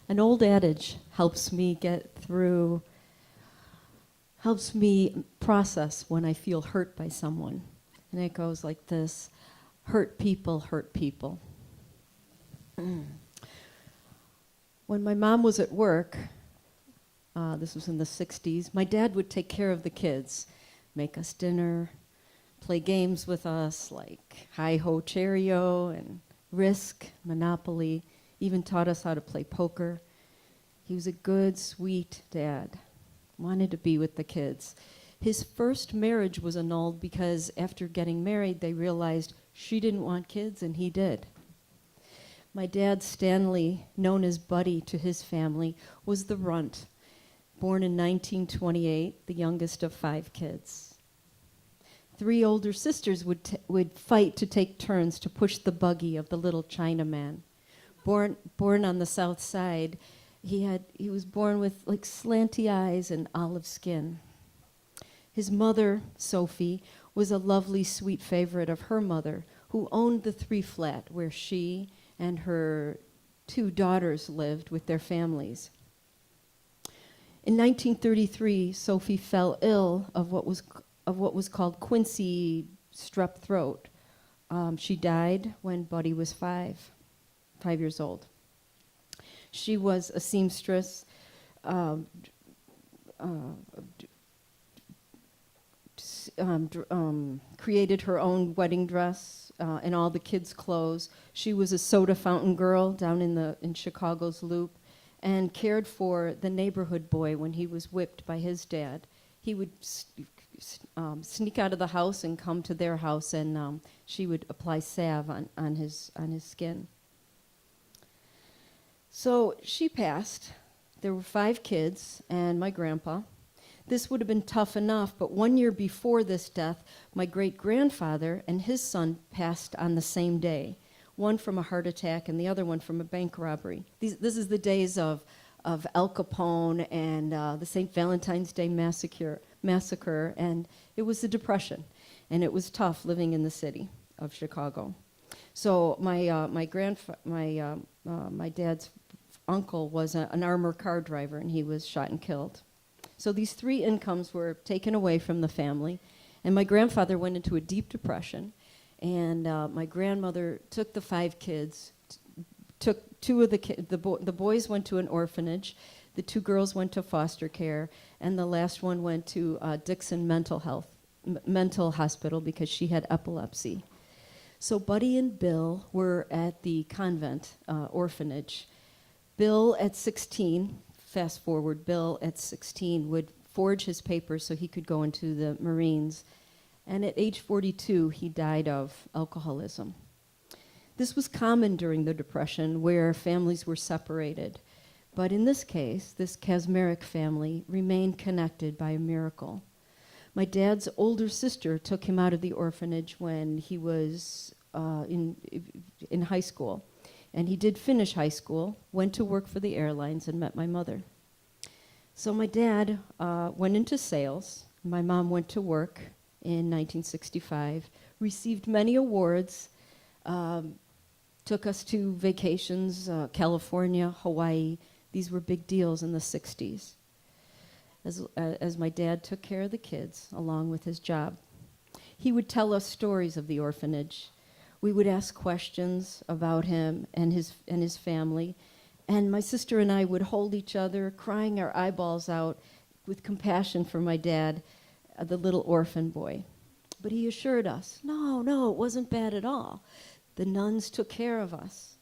An old adage helps me process when I feel hurt by someone. And it goes like this: hurt people hurt people. When my mom was at work, this was in the 60s, my dad would take care of the kids, make us dinner, play games with us like Hi-Ho Cherry-O and Risk, Monopoly, even taught us how to play poker. He was a good, sweet dad, wanted to be with the kids. His first marriage was annulled because after getting married, they realized she didn't want kids and he did. My dad, Stanley, known as Buddy to his family, was the runt, born in 1928, the youngest of 5 kids. 3 older sisters would fight to take turns to push the buggy of the little Chinaman. Born on the South Side, he was born with like slanty eyes and olive skin. His mother, Sophie, was a lovely, sweet favorite of her mother, who owned the 3-flat where she and her 2 daughters lived with their families. In 1933, Sophie fell ill of what was called Quincy strep throat. She died when Buddy was 5 years old. She was a seamstress, created her own wedding dress and all the kids' clothes. She was a soda fountain girl down in Chicago's Loop, and cared for the neighborhood boy when he was whipped by his dad. He would sneak out of the house and come to their house, and she would apply salve on his skin. So she passed. There were 5 kids and my grandpa. This would have been tough enough, but 1 year before this death, my great-grandfather and his son passed on the same day, one from a heart attack and the other one from a bank robbery. This is the days of Al Capone and the St. Valentine's Day massacre, and it was the Depression, and it was tough living in the city of Chicago. So my dad's uncle was an armored car driver, and he was shot and killed. So these 3 incomes were taken away from the family, and my grandfather went into a deep depression, and my grandmother took the 5 kids, took 2 of the boys went to an orphanage, the 2 girls went to foster care, and the last one went to Dixon Mental Hospital because she had epilepsy. So Buddy and Bill were at the convent orphanage. Bill at 16, fast forward, Bill at 16 would forge his papers so he could go into the Marines. And at age 42, he died of alcoholism. This was common during the Depression where families were separated. But in this case, this Kazmarek family remained connected by a miracle. My dad's older sister took him out of the orphanage when he was in high school. And he did finish high school, went to work for the airlines, and met my mother. So my dad went into sales. My mom went to work in 1965, received many awards, took us to vacations, California, Hawaii. These were big deals in the 60s. As my dad took care of the kids along with his job. He would tell us stories of the orphanage. We would ask questions about him and his family, and my sister and I would hold each other, crying our eyeballs out with compassion for my dad, the little orphan boy. But he assured us, no, it wasn't bad at all. The nuns took care of us.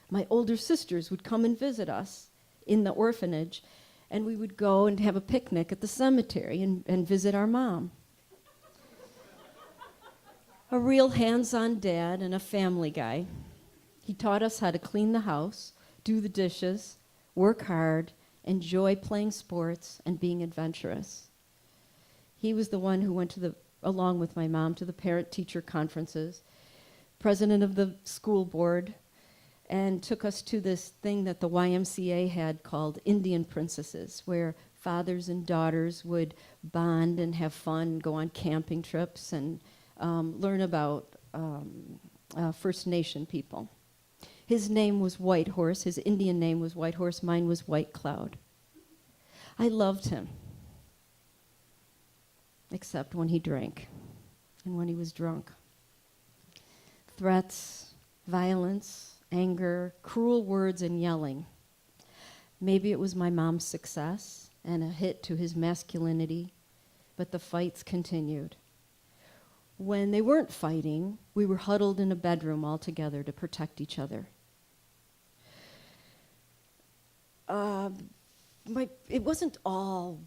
My older sisters would come and visit us in the orphanage, and we would go and have a picnic at the cemetery and visit our mom. A real hands-on dad and a family guy. He taught us how to clean the house, do the dishes, work hard, enjoy playing sports, and being adventurous. He was the one who went along with my mom, to the parent-teacher conferences, president of the school board, and took us to this thing that the YMCA had called Indian Princesses, where fathers and daughters would bond and have fun, go on camping trips, and learn about First Nation people. His name was White Horse. His Indian name was White Horse. Mine was White Cloud. I loved him, except when he drank and when he was drunk. Threats, violence, anger, cruel words, and yelling. Maybe it was my mom's success and a hit to his masculinity, but the fights continued. When they weren't fighting, we were huddled in a bedroom all together to protect each other. It wasn't all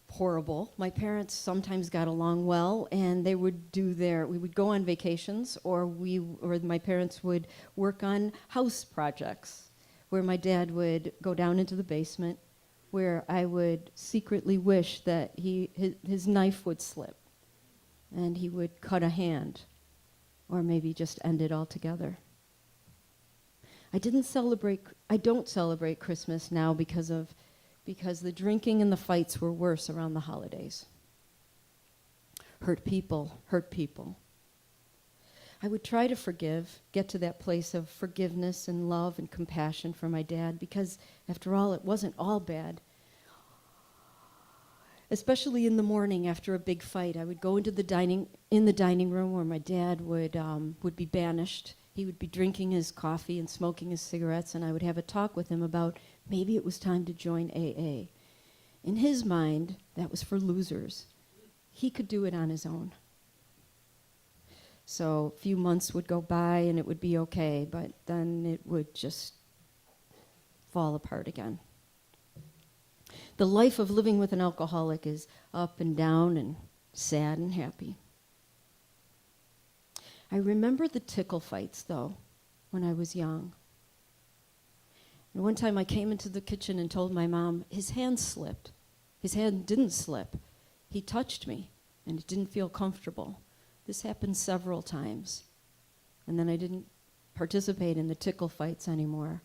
horrible. My parents sometimes got along well, and we would go on vacations, or my parents would work on house projects, where my dad would go down into the basement, where I would secretly wish that his knife would slip, and he would cut a hand, or maybe just end it altogether. I don't celebrate Christmas now because the drinking and the fights were worse around the holidays. Hurt people. I would try to forgive, get to that place of forgiveness and love and compassion for my dad, because after all, it wasn't all bad. Especially in the morning after a big fight, I would go into the dining room where my dad would be banished. He would be drinking his coffee and smoking his cigarettes, and I would have a talk with him about maybe it was time to join AA. In his mind, that was for losers. He could do it on his own. So a few months would go by and it would be okay, but then it would just fall apart again. The life of living with an alcoholic is up and down and sad and happy. I remember the tickle fights, though, when I was young. And one time I came into the kitchen and told my mom, his hand slipped. His hand didn't slip. He touched me, and it didn't feel comfortable. This happened several times. And then I didn't participate in the tickle fights anymore.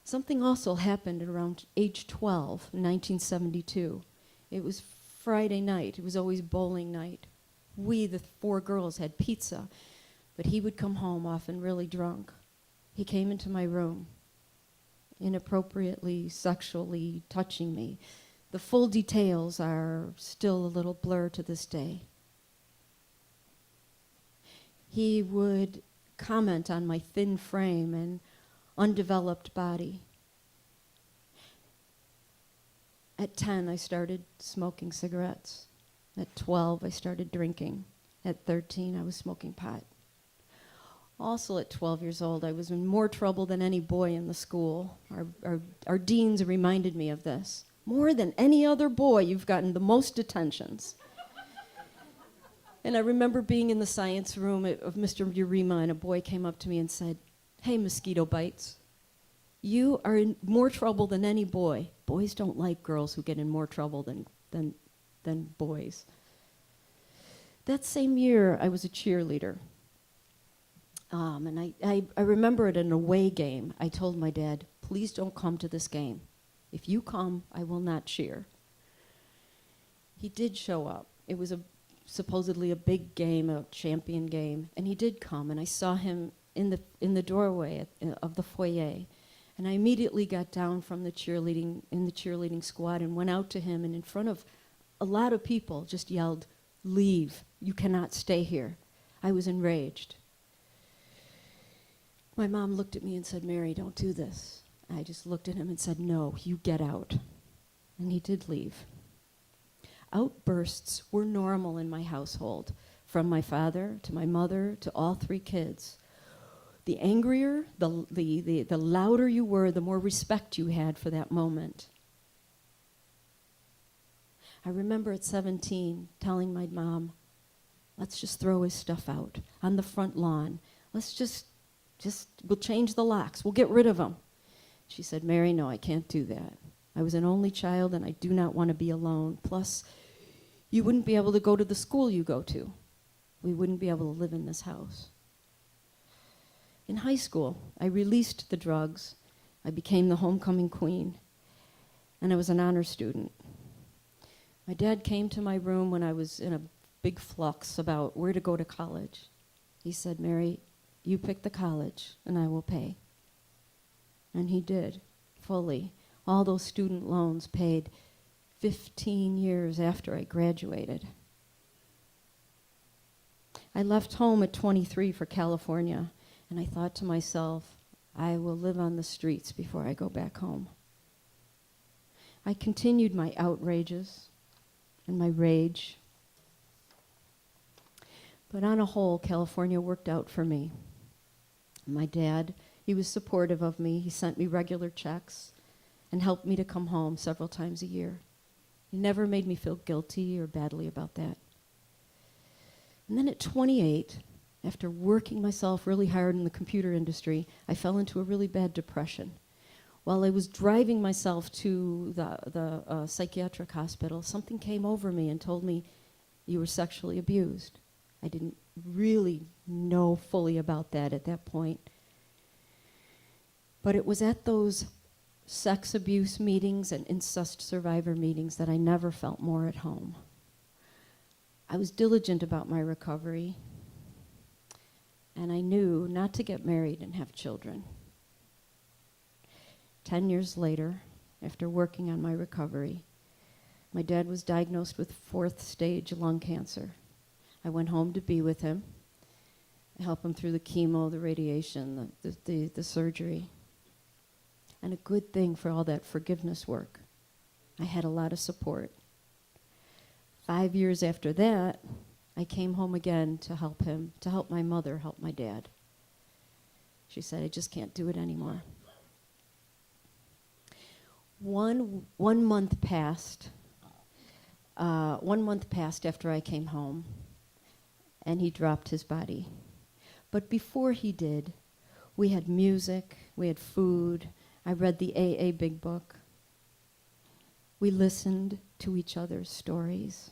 Something also happened at around age 12, in 1972. It was Friday night. It was always bowling night. We, the 4 girls, had pizza, but he would come home often really drunk. He came into my room, inappropriately, sexually touching me. The full details are still a little blur to this day. He would comment on my thin frame and undeveloped body. At 10, I started smoking cigarettes. At 12, I started drinking. At 13, I was smoking pot. Also at 12 years old, I was in more trouble than any boy in the school. Our deans reminded me of this. More than any other boy, you've gotten the most detentions. And I remember being in the science room of Mr. Urema, and a boy came up to me and said, "Hey, mosquito bites, you are in more trouble than any boy. Boys don't like girls who get in more trouble than boys." That same year, I was a cheerleader. And I remember at an away game, I told my dad, "Please don't come to this game. If you come, I will not cheer." He did show up. It was supposedly a big game, a champion game, and he did come, and I saw him in the doorway of the foyer. And I immediately got down from the cheerleading squad and went out to him, and in front of a lot of people just yelled, "Leave, you cannot stay here." I was enraged. My mom looked at me and said, "Mary, don't do this." I just looked at him and said, "No, you get out." And he did leave. Outbursts were normal in my household, from my father to my mother to all 3 kids. The angrier, the louder you were, the more respect you had for that moment. I remember at 17 telling my mom, "Let's just throw his stuff out on the front lawn. We'll change the locks. We'll get rid of him." She said, "Mary, no, I can't do that. I was an only child and I do not want to be alone. Plus, you wouldn't be able to go to the school you go to. We wouldn't be able to live in this house." In high school, I released the drugs. I became the homecoming queen, and I was an honor student. My dad came to my room when I was in a big flux about where to go to college. He said, "Mary, you pick the college, and I will pay." And he did, fully. All those student loans paid 15 years after I graduated. I left home at 23 for California, and I thought to myself, I will live on the streets before I go back home. I continued my outrages and my rage. But on a whole, California worked out for me. My dad, he was supportive of me. He sent me regular checks and helped me to come home several times a year. He never made me feel guilty or badly about that. And then at 28, after working myself really hard in the computer industry, I fell into a really bad depression. While I was driving myself to the psychiatric hospital, something came over me and told me, you were sexually abused. I didn't really know fully about that at that point. But it was at those sex abuse meetings and incest survivor meetings that I never felt more at home. I was diligent about my recovery, and I knew not to get married and have children. 10 years later, after working on my recovery, my dad was diagnosed with 4th stage lung cancer. I went home to be with him. I helped him through the chemo, the radiation, the surgery. And a good thing for all that forgiveness work, I had a lot of support. 5 years after that, I came home again to help him, to help my mother, help my dad. She said, I just can't do it anymore. One month passed. 1 month passed after I came home, and he dropped his body. But before he did, we had music, we had food. I read the AA Big Book. We listened to each other's stories.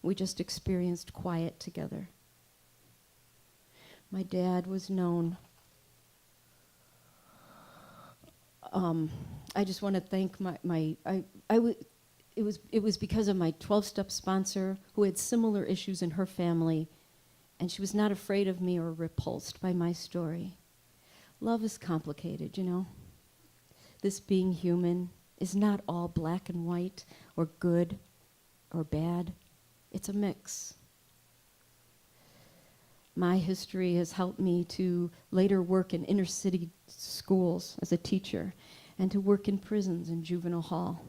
We just experienced quiet together. My dad was known. I just want to thank it was because of my 12-step sponsor who had similar issues in her family, and she was not afraid of me or repulsed by my story. Love is complicated, you know. This being human is not all black and white or good or bad. It's a mix. My history has helped me to later work in inner city schools as a teacher and to work in prisons and juvenile hall.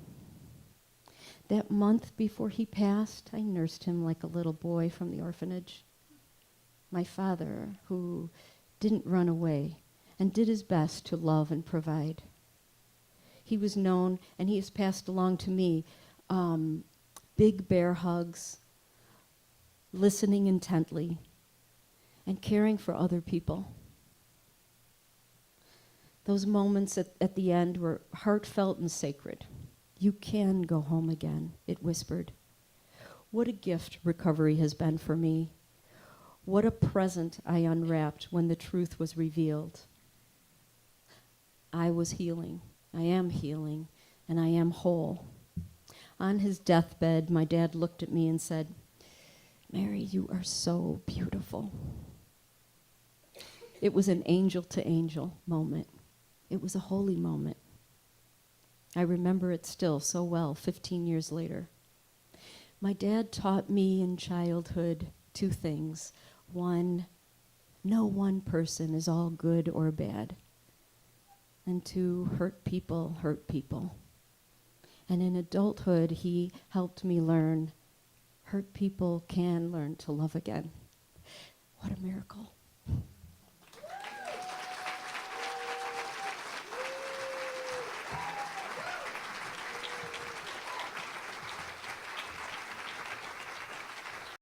That month before he passed, I nursed him like a little boy from the orphanage. My father, who didn't run away and did his best to love and provide. He was known, and he has passed along to me, big bear hugs, listening intently, and caring for other people. Those moments at the end were heartfelt and sacred. You can go home again, it whispered. What a gift recovery has been for me. What a present I unwrapped when the truth was revealed. I was healing, I am healing, and I am whole. On his deathbed, my dad looked at me and said, Mary, you are so beautiful. It was an angel to angel moment. It was a holy moment. I remember it still so well, 15 years later. My dad taught me in childhood 2 things. 1, no one person is all good or bad. And 2, hurt people hurt people. And in adulthood, he helped me learn hurt people can learn to love again. What a miracle.